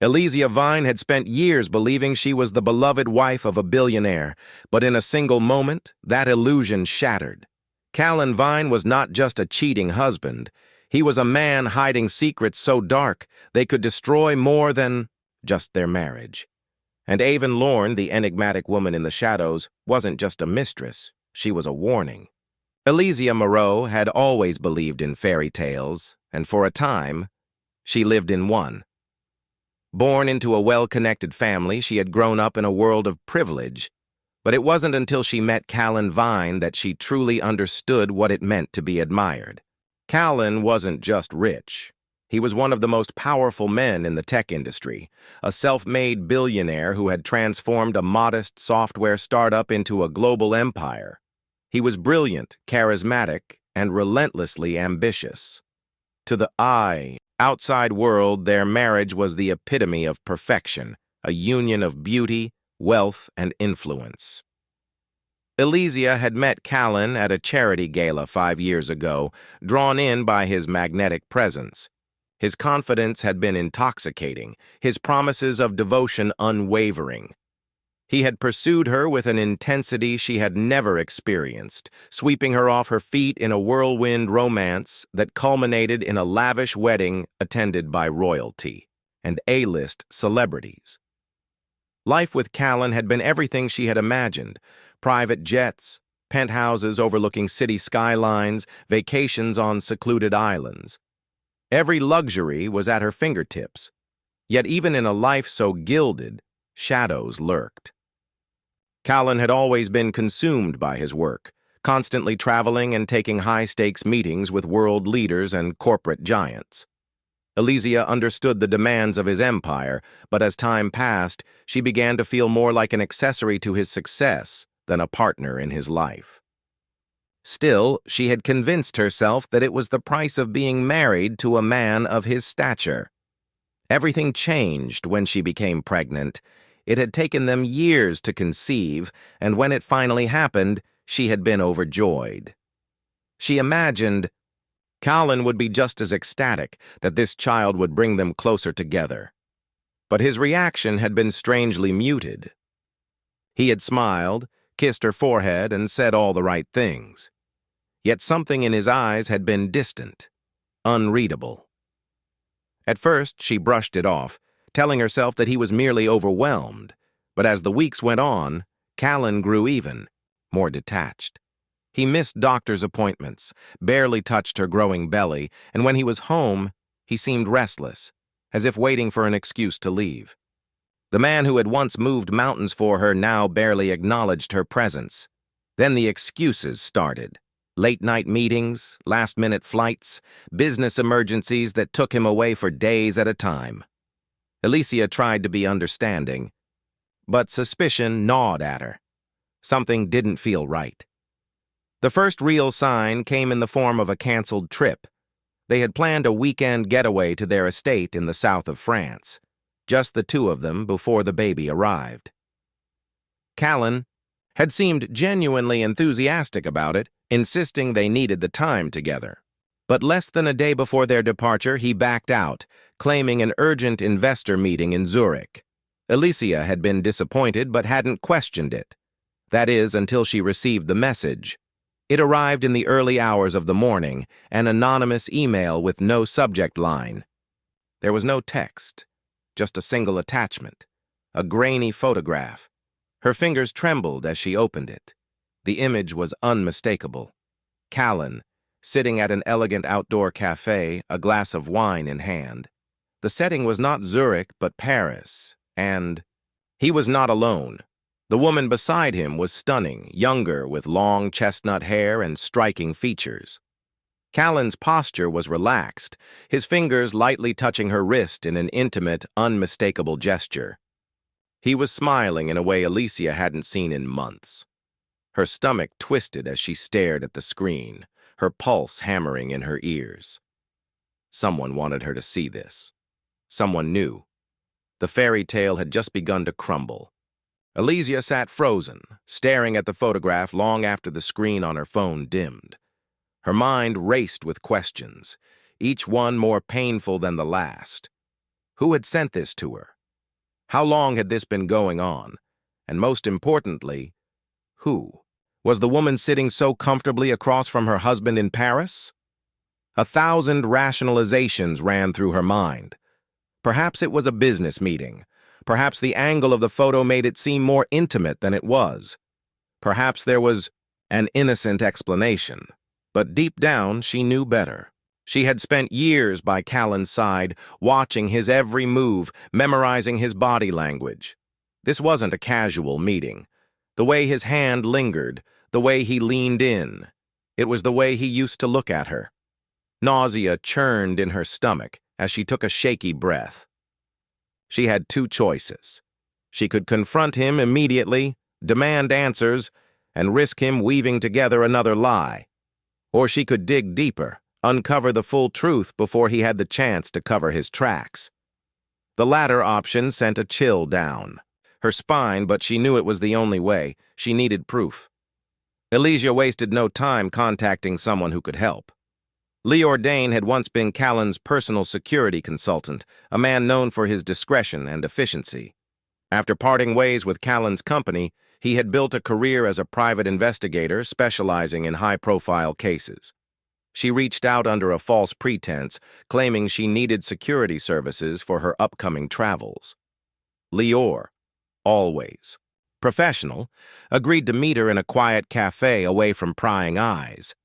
Elysia Vyne had spent years believing she was the beloved wife of a billionaire, but in a single moment, that illusion shattered. Callen Vyne was not just a cheating husband. He was a man hiding secrets so dark they could destroy more than just their marriage. And Avon Lorne, the enigmatic woman in the shadows, wasn't just a mistress. She was a warning. Elysia Moreau had always believed in fairy tales, and for a time, she lived in one. Born into a well-connected family, she had grown up in a world of privilege, but it wasn't until she met Callen Vyne that she truly understood what it meant to be admired. Callen wasn't just rich. He was one of the most powerful men in the tech industry, a self-made billionaire who had transformed a modest software startup into a global empire. He was brilliant, charismatic, and relentlessly ambitious. To the outside world, their marriage was the epitome of perfection, a union of beauty, wealth, and influence. Elysia had met Callen at a charity gala 5 years ago, drawn in by his magnetic presence. His confidence had been intoxicating, his promises of devotion unwavering. He had pursued her with an intensity she had never experienced, sweeping her off her feet in a whirlwind romance that culminated in a lavish wedding attended by royalty and A-list celebrities. Life with Callen had been everything she had imagined: private jets, penthouses overlooking city skylines, vacations on secluded islands. Every luxury was at her fingertips, yet even in a life so gilded, shadows lurked. Callen had always been consumed by his work, constantly traveling and taking high-stakes meetings with world leaders and corporate giants. Elysia understood the demands of his empire, but as time passed, she began to feel more like an accessory to his success than a partner in his life. Still, she had convinced herself that it was the price of being married to a man of his stature. Everything changed when she became pregnant. It had taken them years to conceive, and when it finally happened, she had been overjoyed. She imagined Callen would be just as ecstatic, that this child would bring them closer together. But his reaction had been strangely muted. He had smiled, kissed her forehead, and said all the right things. Yet something in his eyes had been distant, unreadable. At first, she brushed it off, telling herself that he was merely overwhelmed, but as the weeks went on, Callen grew even more detached. He missed doctor's appointments, barely touched her growing belly, and when he was home, he seemed restless, as if waiting for an excuse to leave. The man who had once moved mountains for her now barely acknowledged her presence. Then the excuses started. Late-night meetings, last-minute flights, business emergencies that took him away for days at a time. Elysia tried to be understanding, but suspicion gnawed at her. Something didn't feel right. The first real sign came in the form of a canceled trip. They had planned a weekend getaway to their estate in the south of France, just the two of them before the baby arrived. Callen had seemed genuinely enthusiastic about it, insisting they needed the time together. But less than a day before their departure, he backed out, claiming an urgent investor meeting in Zurich. Elysia had been disappointed but hadn't questioned it. That is, until she received the message. It arrived in the early hours of the morning, an anonymous email with no subject line. There was no text, just a single attachment, a grainy photograph. Her fingers trembled as she opened it. The image was unmistakable. Callen, sitting at an elegant outdoor cafe, a glass of wine in hand. The setting was not Zurich, but Paris, and he was not alone. The woman beside him was stunning, younger, with long chestnut hair and striking features. Callen's posture was relaxed, his fingers lightly touching her wrist in an intimate, unmistakable gesture. He was smiling in a way Elysia hadn't seen in months. Her stomach twisted as she stared at the screen, her pulse hammering in her ears. Someone wanted her to see this. Someone knew. The fairy tale had just begun to crumble. Elysia sat frozen, staring at the photograph long after the screen on her phone dimmed. Her mind raced with questions, each one more painful than the last. Who had sent this to her? How long had this been going on? And most importantly, who? Was the woman sitting so comfortably across from her husband in Paris? 1,000 rationalizations ran through her mind. Perhaps it was a business meeting. Perhaps the angle of the photo made it seem more intimate than it was. Perhaps there was an innocent explanation. But deep down, she knew better. She had spent years by Callen's side, watching his every move, memorizing his body language. This wasn't a casual meeting. The way his hand lingered, the way he leaned in. It was the way he used to look at her. Nausea churned in her stomach as she took a shaky breath. She had two choices. She could confront him immediately, demand answers, and risk him weaving together another lie. Or she could dig deeper, uncover the full truth before he had the chance to cover his tracks. The latter option sent a chill down her spine, but she knew it was the only way. She needed proof. Elysia wasted no time contacting someone who could help. Lior Dane had once been Callen's personal security consultant, a man known for his discretion and efficiency. After parting ways with Callen's company, he had built a career as a private investigator specializing in high-profile cases. She reached out under a false pretense, claiming she needed security services for her upcoming travels. Lior, always professional, agreed to meet her in a quiet cafe away from prying eyes.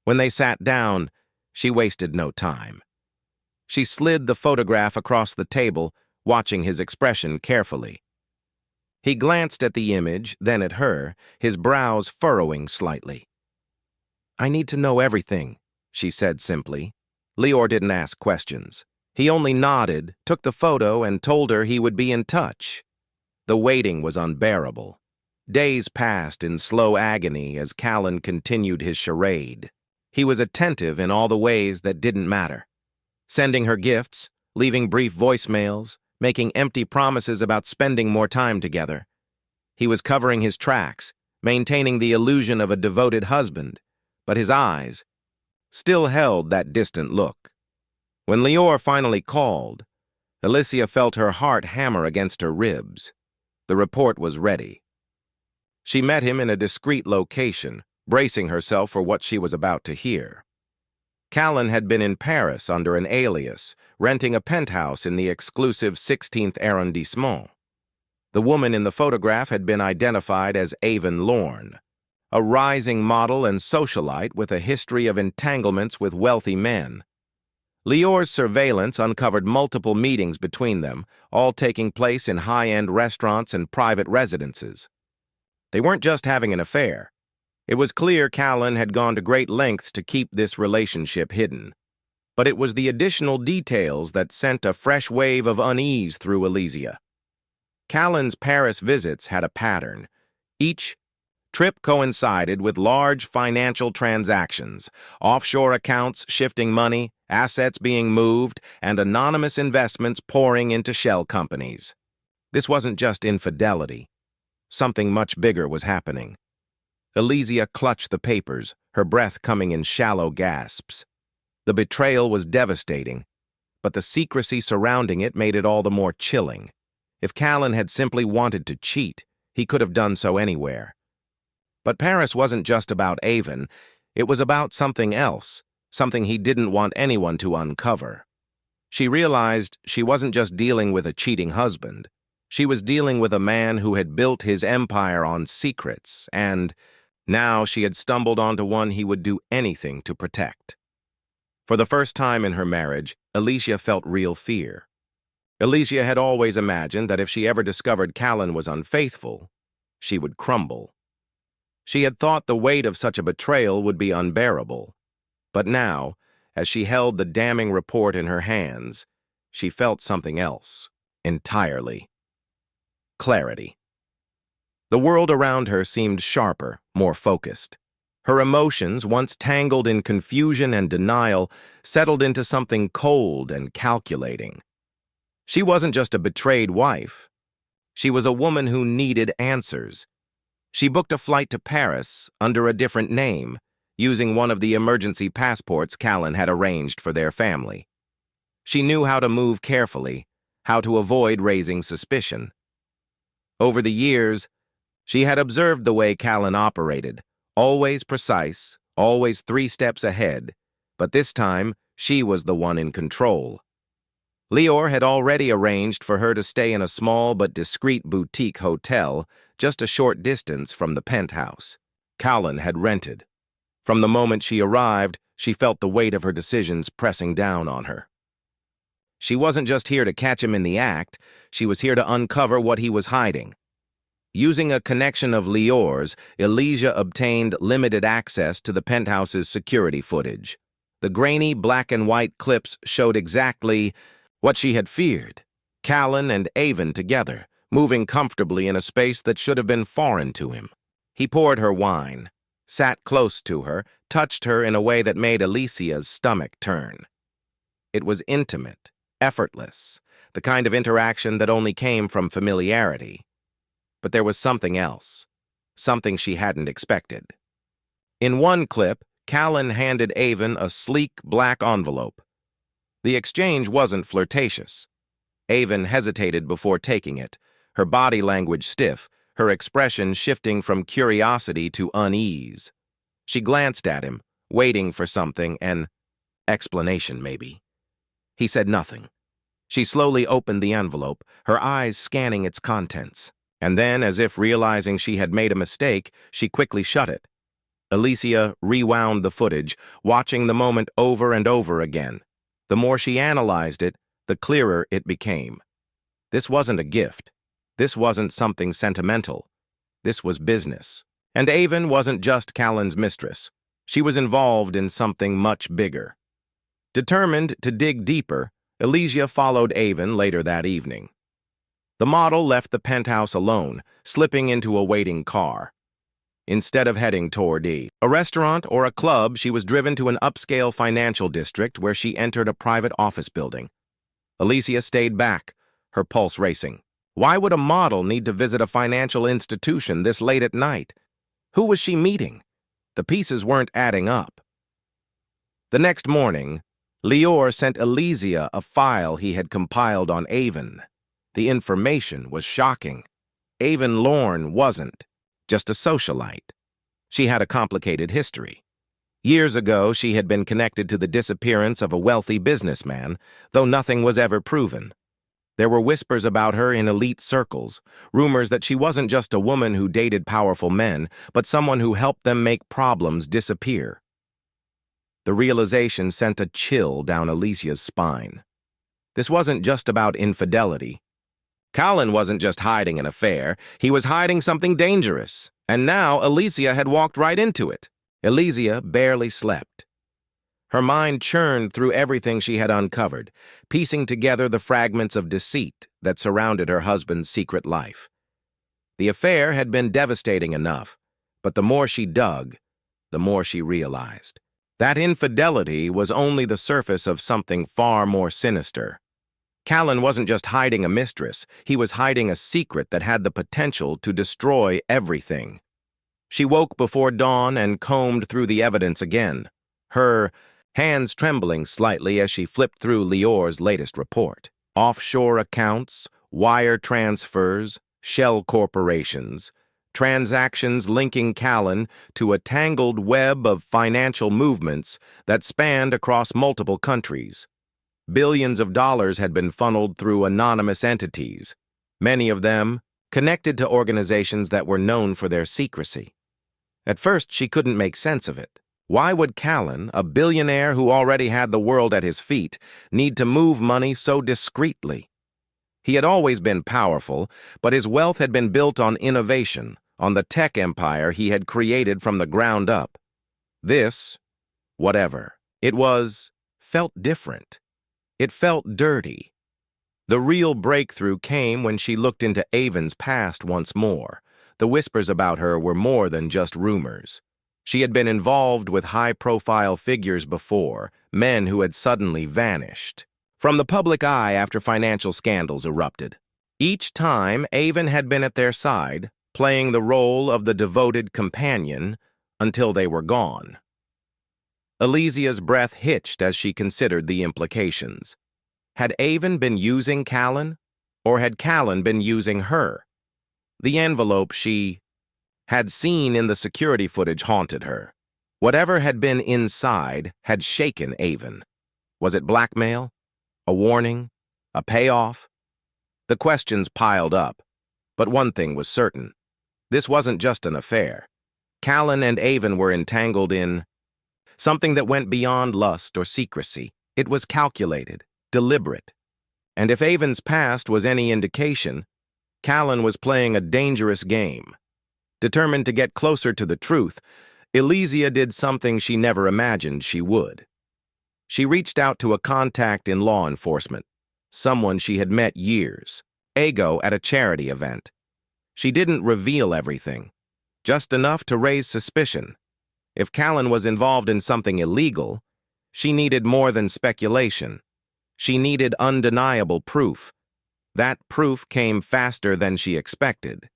When they sat down, she wasted no time. She slid the photograph across the table, watching his expression carefully. He glanced at the image, then at her, his brows furrowing slightly. "I need to know everything," she said simply. Lior didn't ask questions. He only nodded, took the photo, and told her he would be in touch. The waiting was unbearable. Days passed in slow agony as Callen continued his charade. He was attentive in all the ways that didn't matter. Sending her gifts, leaving brief voicemails, making empty promises about spending more time together. He was covering his tracks, maintaining the illusion of a devoted husband, but his eyes still held that distant look. When Lior finally called, Elysia felt her heart hammer against her ribs. The report was ready. She met him in a discreet location, bracing herself for what she was about to hear. Callen had been in Paris under an alias, renting a penthouse in the exclusive 16th arrondissement. The woman in the photograph had been identified as Vyne Lorne, a rising model and socialite with a history of entanglements with wealthy men. Lior's surveillance uncovered multiple meetings between them, all taking place in high-end restaurants and private residences. They weren't just having an affair. It was clear Callen had gone to great lengths to keep this relationship hidden. But it was the additional details that sent a fresh wave of unease through Elysia. Callen's Paris visits had a pattern. Each trip coincided with large financial transactions, offshore accounts shifting money, assets being moved, and anonymous investments pouring into shell companies. This wasn't just infidelity. Something much bigger was happening. Elysia clutched the papers, her breath coming in shallow gasps. The betrayal was devastating, but the secrecy surrounding it made it all the more chilling. If Callen had simply wanted to cheat, he could have done so anywhere. But Paris wasn't just about Vyne, it was about something else, something he didn't want anyone to uncover. She realized she wasn't just dealing with a cheating husband. She was dealing with a man who had built his empire on secrets, and now she had stumbled onto one he would do anything to protect. For the first time in her marriage, Elysia felt real fear. Elysia had always imagined that if she ever discovered Callen was unfaithful, she would crumble. She had thought the weight of such a betrayal would be unbearable. But now, as she held the damning report in her hands, she felt something else, entirely. Clarity. The world around her seemed sharper, more focused. Her emotions, once tangled in confusion and denial, settled into something cold and calculating. She wasn't just a betrayed wife. She was a woman who needed answers. She booked a flight to Paris under a different name, using one of the emergency passports Callen had arranged for their family. She knew how to move carefully, how to avoid raising suspicion. Over the years, she had observed the way Callen operated, always precise, always 3 steps ahead, but this time she was the one in control. Lior had already arranged for her to stay in a small but discreet boutique hotel just a short distance from the penthouse Callen had rented. From the moment she arrived, she felt the weight of her decisions pressing down on her. She wasn't just here to catch him in the act, she was here to uncover what he was hiding. Using a connection of Lior's, Elysia obtained limited access to the penthouse's security footage. The grainy black and white clips showed exactly what she had feared: Callen and Vyne together, moving comfortably in a space that should have been foreign to him. He poured her wine, sat close to her, touched her in a way that made Elysia's stomach turn. It was intimate, effortless, the kind of interaction that only came from familiarity. But there was something else, something she hadn't expected. In one clip, Callen handed Vyne a sleek black envelope. The exchange wasn't flirtatious. Vyne hesitated before taking it, her body language stiff, her expression shifting from curiosity to unease. She glanced at him, waiting for something, an explanation maybe. He said nothing. She slowly opened the envelope, her eyes scanning its contents. And then, as if realizing she had made a mistake, she quickly shut it. Elysia rewound the footage, watching the moment over and over again. The more she analyzed it, the clearer it became. This wasn't a gift. This wasn't something sentimental. This was business. And Vyne wasn't just Callen's mistress. She was involved in something much bigger. Determined to dig deeper, Elysia followed Vyne later that evening. The model left the penthouse alone, slipping into a waiting car. Instead of heading toward a restaurant or a club, she was driven to an upscale financial district where she entered a private office building. Elysia stayed back, her pulse racing. Why would a model need to visit a financial institution this late at night? Who was she meeting? The pieces weren't adding up. The next morning, Lior sent Elysia a file he had compiled on Vyne. The information was shocking. Vyne Lorne wasn't just a socialite. She had a complicated history. Years ago, she had been connected to the disappearance of a wealthy businessman, though nothing was ever proven. There were whispers about her in elite circles, rumors that she wasn't just a woman who dated powerful men, but someone who helped them make problems disappear. The realization sent a chill down Elysia's spine. This wasn't just about infidelity. Callen wasn't just hiding an affair, he was hiding something dangerous, and now Elysia had walked right into it. Elysia barely slept. Her mind churned through everything she had uncovered, piecing together the fragments of deceit that surrounded her husband's secret life. The affair had been devastating enough, but the more she dug, the more she realized. That infidelity was only the surface of something far more sinister. Callen wasn't just hiding a mistress, he was hiding a secret that had the potential to destroy everything. She woke before dawn and combed through the evidence again, her hands trembling slightly as she flipped through Lior's latest report. Offshore accounts, wire transfers, shell corporations, transactions linking Callen to a tangled web of financial movements that spanned across multiple countries. Billions of dollars had been funneled through anonymous entities, many of them connected to organizations that were known for their secrecy. At first, she couldn't make sense of it. Why would Callen, a billionaire who already had the world at his feet, need to move money so discreetly? He had always been powerful, but his wealth had been built on innovation, on the tech empire he had created from the ground up. This, whatever it was, felt different. It felt dirty. The real breakthrough came when she looked into Vyne's past once more. The whispers about her were more than just rumors. She had been involved with high-profile figures before, men who had suddenly vanished from the public eye after financial scandals erupted. Each time, Vyne had been at their side, playing the role of the devoted companion until they were gone. Elysia's breath hitched as she considered the implications. Had Avon been using Callen, or had Callen been using her? The envelope she had seen in the security footage haunted her. Whatever had been inside had shaken Avon. Was it blackmail? A warning? A payoff? The questions piled up, but one thing was certain. This wasn't just an affair. Callen and Avon were entangled in something that went beyond lust or secrecy. It was calculated, deliberate. And if Avon's past was any indication, Callen was playing a dangerous game. Determined to get closer to the truth, Elysia did something she never imagined she would. She reached out to a contact in law enforcement, someone she had met years ago at a charity event. She didn't reveal everything, just enough to raise suspicion. If Callen was involved in something illegal, she needed more than speculation. She needed undeniable proof. That proof came faster than she expected.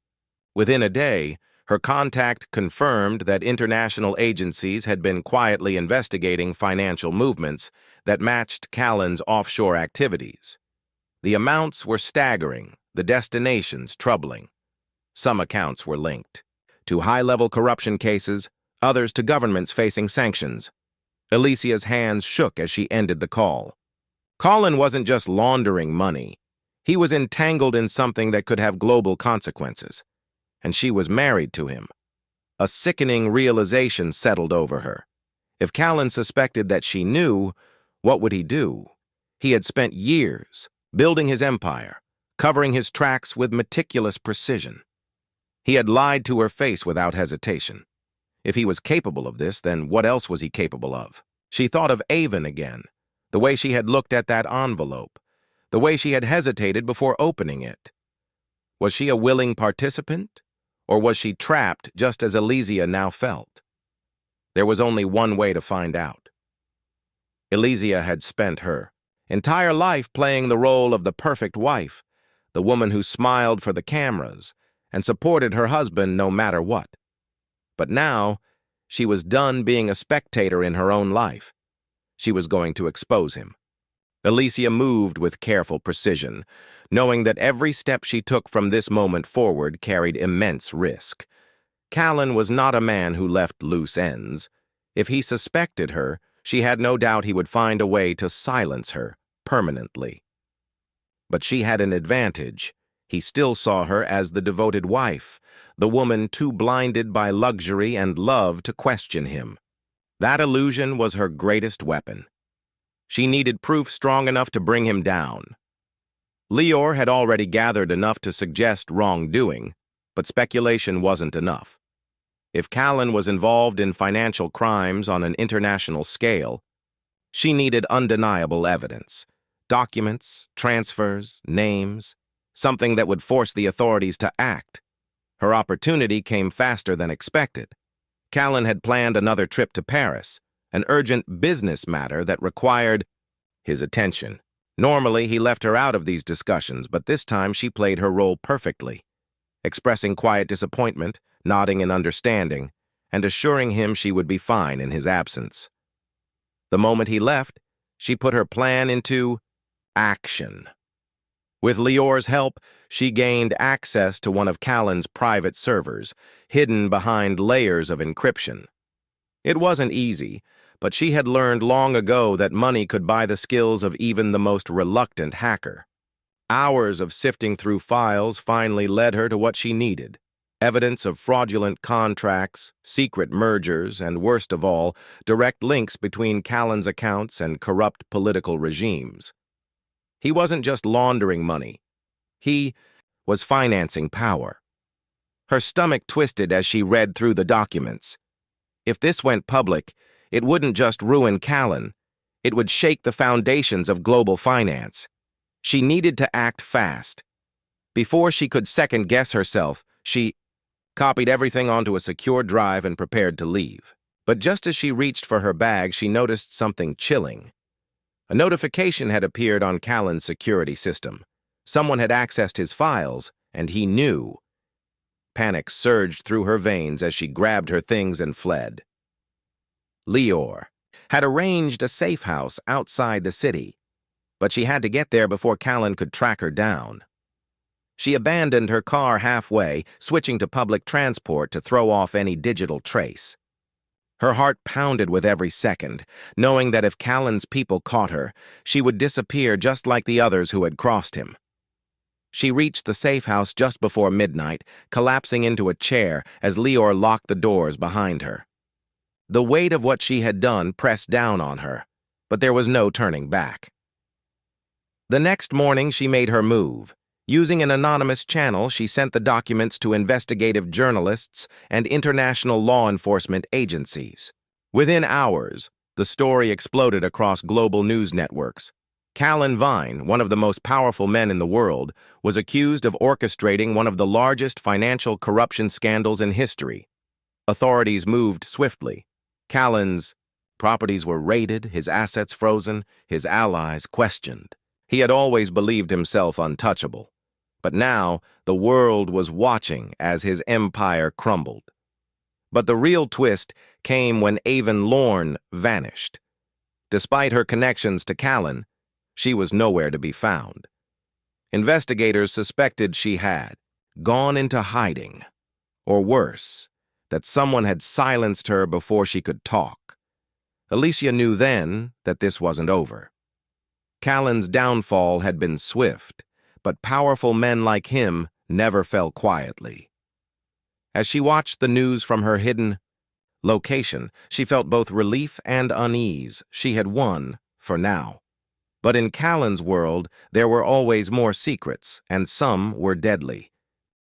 Within a day, her contact confirmed that international agencies had been quietly investigating financial movements that matched Callen's offshore activities. The amounts were staggering, the destinations troubling. Some accounts were linked to high-level corruption cases, others to governments facing sanctions. Elysia's hands shook as she ended the call. Callen wasn't just laundering money. He was entangled in something that could have global consequences. And she was married to him. A sickening realization settled over her. If Callen suspected that she knew, what would he do? He had spent years building his empire, covering his tracks with meticulous precision. He had lied to her face without hesitation. If he was capable of this, then what else was he capable of? She thought of Avon again, the way she had looked at that envelope, the way she had hesitated before opening it. Was she a willing participant? Or was she trapped just as Elysia now felt? There was only one way to find out. Elysia had spent her entire life playing the role of the perfect wife, the woman who smiled for the cameras and supported her husband no matter what. But now, she was done being a spectator in her own life. She was going to expose him. Elysia moved with careful precision, knowing that every step she took from this moment forward carried immense risk. Callen was not a man who left loose ends. If he suspected her, she had no doubt he would find a way to silence her permanently. But she had an advantage. He still saw her as the devoted wife, the woman too blinded by luxury and love to question him. That illusion was her greatest weapon. She needed proof strong enough to bring him down. Lior had already gathered enough to suggest wrongdoing, but speculation wasn't enough. If Callen was involved in financial crimes on an international scale, she needed undeniable evidence. Documents, transfers, names, something that would force the authorities to act. Her opportunity came faster than expected. Callen had planned another trip to Paris, an urgent business matter that required his attention. Normally, he left her out of these discussions, but this time she played her role perfectly, expressing quiet disappointment, nodding in understanding, and assuring him she would be fine in his absence. The moment he left, she put her plan into action. With Lior's help, she gained access to one of Callen's private servers, hidden behind layers of encryption. It wasn't easy, but she had learned long ago that money could buy the skills of even the most reluctant hacker. Hours of sifting through files finally led her to what she needed: evidence of fraudulent contracts, secret mergers, and worst of all, direct links between Callen's accounts and corrupt political regimes. He wasn't just laundering money. He was financing power. Her stomach twisted as she read through the documents. If this went public, it wouldn't just ruin Callen. It would shake the foundations of global finance. She needed to act fast. Before she could second-guess herself, she copied everything onto a secure drive and prepared to leave. But just as she reached for her bag, she noticed something chilling. A notification had appeared on Callen's security system. Someone had accessed his files, and he knew. Panic surged through her veins as she grabbed her things and fled. Lior had arranged a safe house outside the city, but she had to get there before Callen could track her down. She abandoned her car halfway, switching to public transport to throw off any digital trace. Her heart pounded with every second, knowing that if Callen's people caught her, she would disappear just like the others who had crossed him. She reached the safe house just before midnight, collapsing into a chair as Lior locked the doors behind her. The weight of what she had done pressed down on her, but there was no turning back. The next morning, she made her move. Using an anonymous channel, she sent the documents to investigative journalists and international law enforcement agencies. Within hours, the story exploded across global news networks. Callen Vyne, one of the most powerful men in the world, was accused of orchestrating one of the largest financial corruption scandals in history. Authorities moved swiftly. Callen's properties were raided, his assets frozen, his allies questioned. He had always believed himself untouchable, but now the world was watching as his empire crumbled. But the real twist came when Avon Lorne vanished. Despite her connections to Callen, she was nowhere to be found. Investigators suspected she had gone into hiding, or worse, that someone had silenced her before she could talk. Elysia knew then that this wasn't over. Callen's downfall had been swift, but powerful men like him never fell quietly. As she watched the news from her hidden location, she felt both relief and unease. She had won, for now. But in Callen's world, there were always more secrets, and some were deadly.